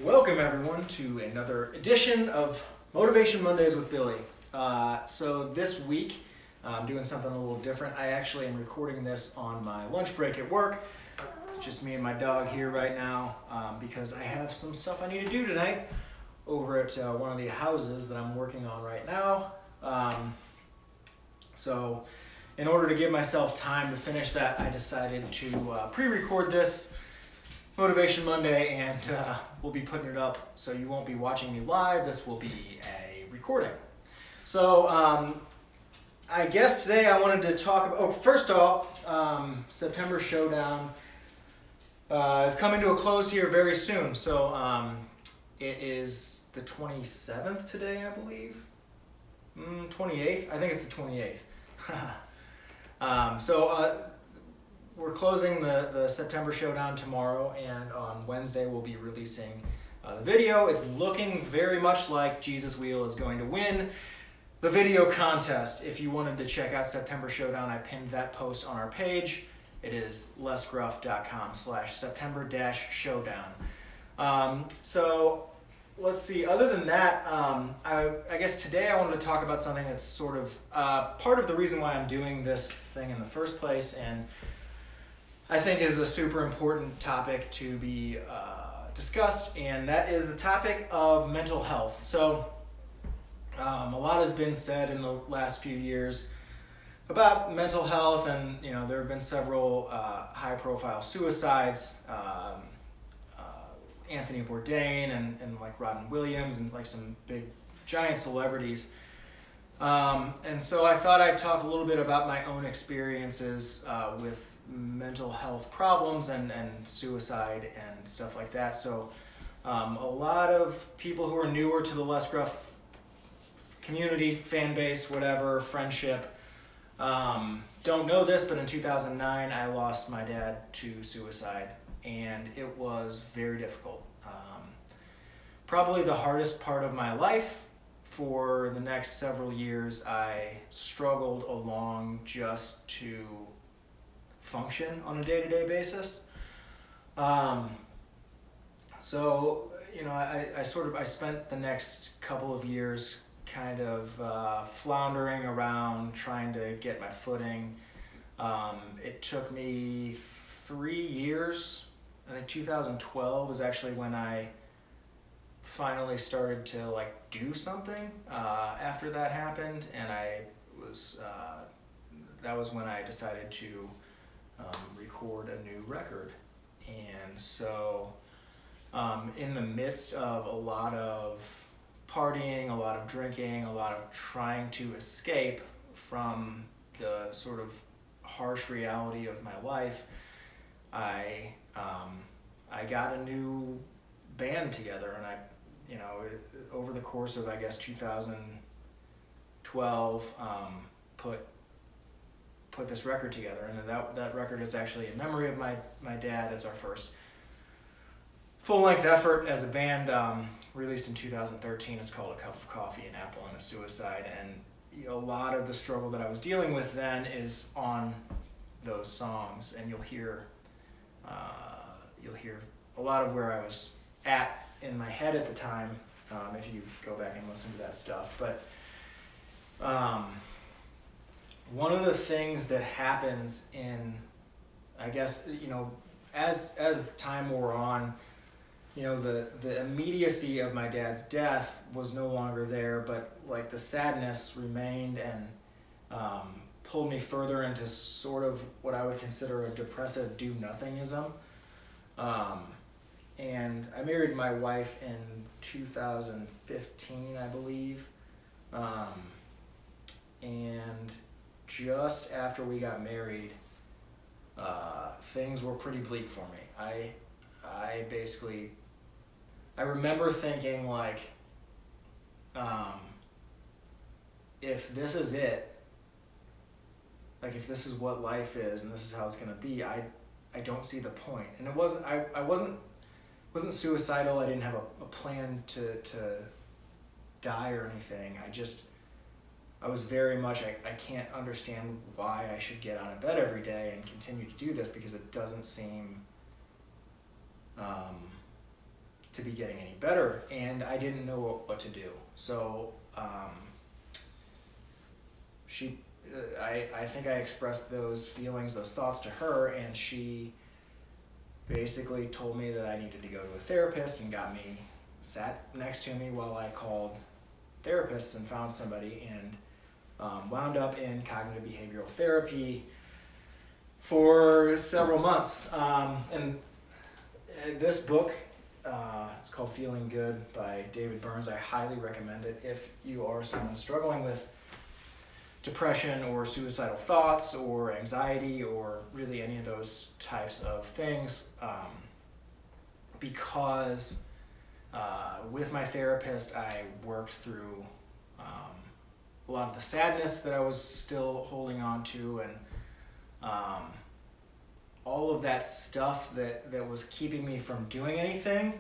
Welcome everyone to another edition of Motivation Mondays with Billy. So this week I'm doing something a little different. I actually am recording this on my lunch break at work. It's just me and my dog here right now because I have some stuff I need to do tonight over at one of the houses that I'm working on right now. So in order to give myself time to finish that, I decided to pre-record this Motivation Monday, and we'll be putting it up, so you won't be watching me live. This will be a recording. So I guess today I wanted to talk about, first off, September Showdown is coming to a close here very soon. So it is the 27th today, I believe. 28th? I think it's the 28th. We're closing the September Showdown tomorrow, and on Wednesday we'll be releasing the video. It's looking very much like Jesus Wheel is going to win the video contest. If you wanted to check out September Showdown, I pinned that post on our page. It is lesgruff.com/September-Showdown. So let's see, other than that, I guess today I wanted to talk about something that's sort of part of the reason why I'm doing this thing in the first place, and I think is a super important topic to be discussed, and that is the topic of mental health. So a lot has been said in the last few years about mental health, and there have been several high-profile suicides. Anthony Bourdain and like Robin Williams and like some big giant celebrities. And so I thought I'd talk a little bit about my own experiences with mental health problems and suicide and stuff like that. So a lot of people who are newer to the Les Gruff community, fan base, whatever, friendship, don't know this, but in 2009 I lost my dad to suicide, and it was very difficult. Probably the hardest part of my life. For the next several years I struggled along just to function on a day-to-day basis. So I spent the next couple of years kind of floundering around trying to get my footing. It took me 3 years. I think 2012 was actually when I finally started to do something after that happened, and that was when I decided to record a new record. And so in the midst of a lot of partying, a lot of drinking, a lot of trying to escape from the sort of harsh reality of my life, I got a new band together, and over the course of, I guess, 2012, put this record together, and that record is actually in memory of my dad. It's our first full-length effort as a band, released in 2013. It's called A Cup of Coffee, an Apple, and a Suicide, and a lot of the struggle that I was dealing with then is on those songs, and you'll hear a lot of where I was at in my head at the time, if you go back and listen to that stuff. But one of the things that happens in, I guess, as time wore on, the immediacy of my dad's death was no longer there, but like the sadness remained and pulled me further into sort of what I would consider a depressive do-nothingism. And I married my wife in 2015, I believe. And just after we got married, things were pretty bleak for me. I remember thinking if this is it, if this is what life is and this is how it's gonna be, I don't see the point. And it wasn't, I wasn't suicidal. I didn't have a plan to die or anything. I was very much, I can't understand why I should get out of bed every day and continue to do this, because it doesn't seem to be getting any better, and I didn't know what to do. So I think I expressed those feelings, those thoughts to her, and she basically told me that I needed to go to a therapist and sat next to me while I called therapists and found somebody, and wound up in cognitive behavioral therapy for several months. And this book, it's called Feeling Good by David Burns. I highly recommend it if you are someone struggling with depression or suicidal thoughts or anxiety or really any of those types of things, because with my therapist I worked through a lot of the sadness that I was still holding on to, and all of that stuff that was keeping me from doing anything.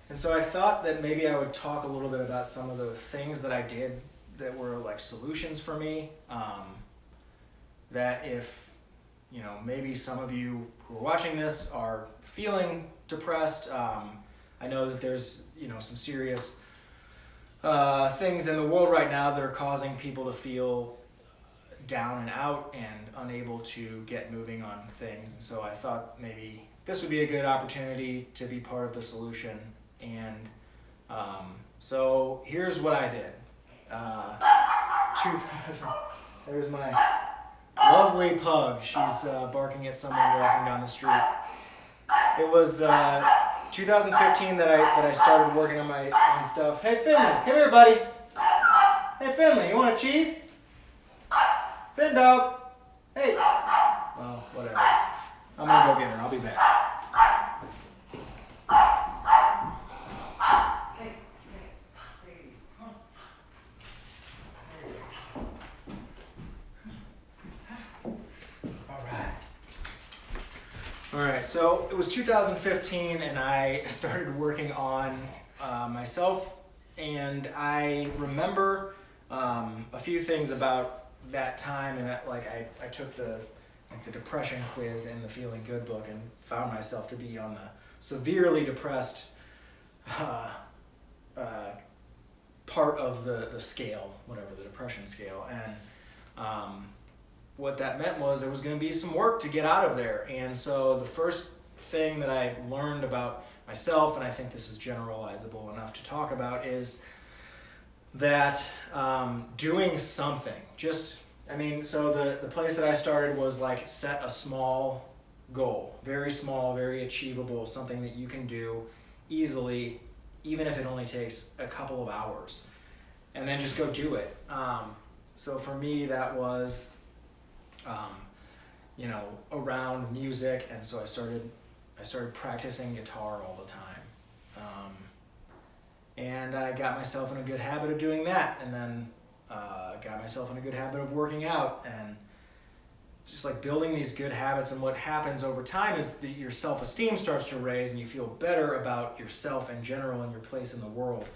And so I thought that maybe I would talk a little bit about some of the things that I did that were like solutions for me, that if, maybe some of you who are watching this are feeling depressed, I know that there's, some serious things in the world right now that are causing people to feel down and out and unable to get moving on things. And so I thought maybe this would be a good opportunity to be part of the solution. And so here's what I did. 2000. There's my lovely pug. She's barking at someone walking down the street. It was 2015 that I started working on my own stuff. Hey Finley, come here, buddy. Hey Finley, you want a cheese? Fin dog. Hey. Well, whatever. I'm gonna go get her. I'll be back. All right, so it was 2015 and I started working on myself, and I remember a few things about that time, and I took the depression quiz in the Feeling Good book and found myself to be on the severely depressed part of the scale, whatever, the depression scale. And what that meant was there was going to be some work to get out of there. And so the first thing that I learned about myself, and I think this is generalizable enough to talk about, is that doing something, so the place that I started was like set a small goal, very small, very achievable, something that you can do easily, even if it only takes a couple of hours, and then just go do it. So for me, that was around music, and so I started practicing guitar all the time, and I got myself in a good habit of doing that, and then got myself in a good habit of working out, and just like building these good habits. And what happens over time is that your self-esteem starts to raise and you feel better about yourself in general and your place in the world.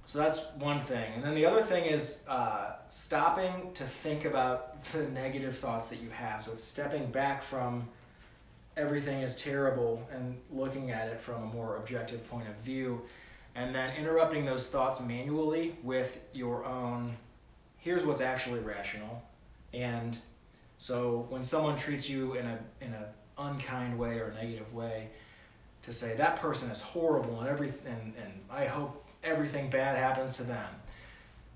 So that's one thing. And then the other thing is stopping to think about the negative thoughts that you have. So it's stepping back from everything is terrible and looking at it from a more objective point of view, and then interrupting those thoughts manually with your own, here's what's actually rational. And so when someone treats you in an unkind way or a negative way, to say that person is horrible and I hope everything bad happens to them.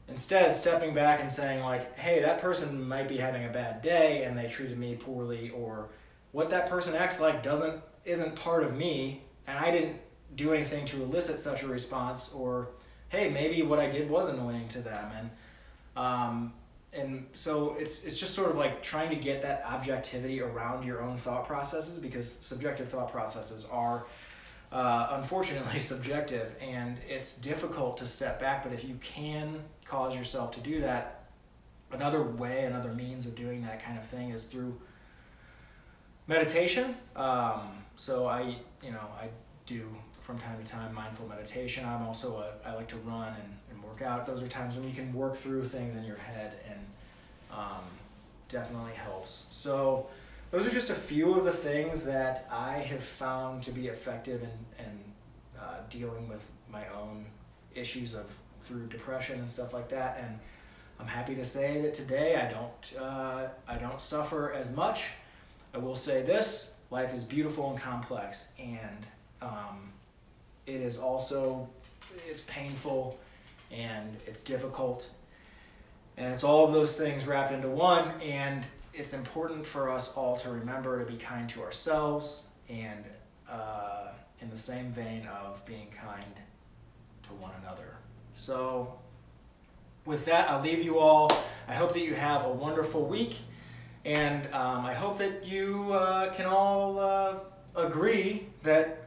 Instead, stepping back and saying like, hey, that person might be having a bad day and they treated me poorly, or what that person acts like isn't part of me, and I didn't do anything to elicit such a response, or hey, maybe what I did was annoying to them. And so it's just sort of like trying to get that objectivity around your own thought processes, because subjective thought processes are unfortunately subjective, and it's difficult to step back. But if you can cause yourself to do that, another means of doing that kind of thing is through meditation. So I do from time to time mindful meditation. I'm also I like to run and work out. Those are times when you can work through things in your head, and definitely helps. So those are just a few of the things that I have found to be effective in dealing with my own issues through depression and stuff like that. And I'm happy to say that today I don't suffer as much. I will say this: life is beautiful and complex, and it is also, it's painful and it's difficult, and it's all of those things wrapped into one. And it's important for us all to remember to be kind to ourselves, and in the same vein of being kind to one another. So with that, I'll leave you all. I hope that you have a wonderful week, and I hope that you can all agree that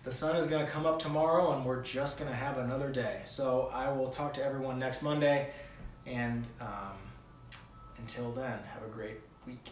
the sun is going to come up tomorrow and we're just going to have another day. So I will talk to everyone next Monday, and until then, have a great week.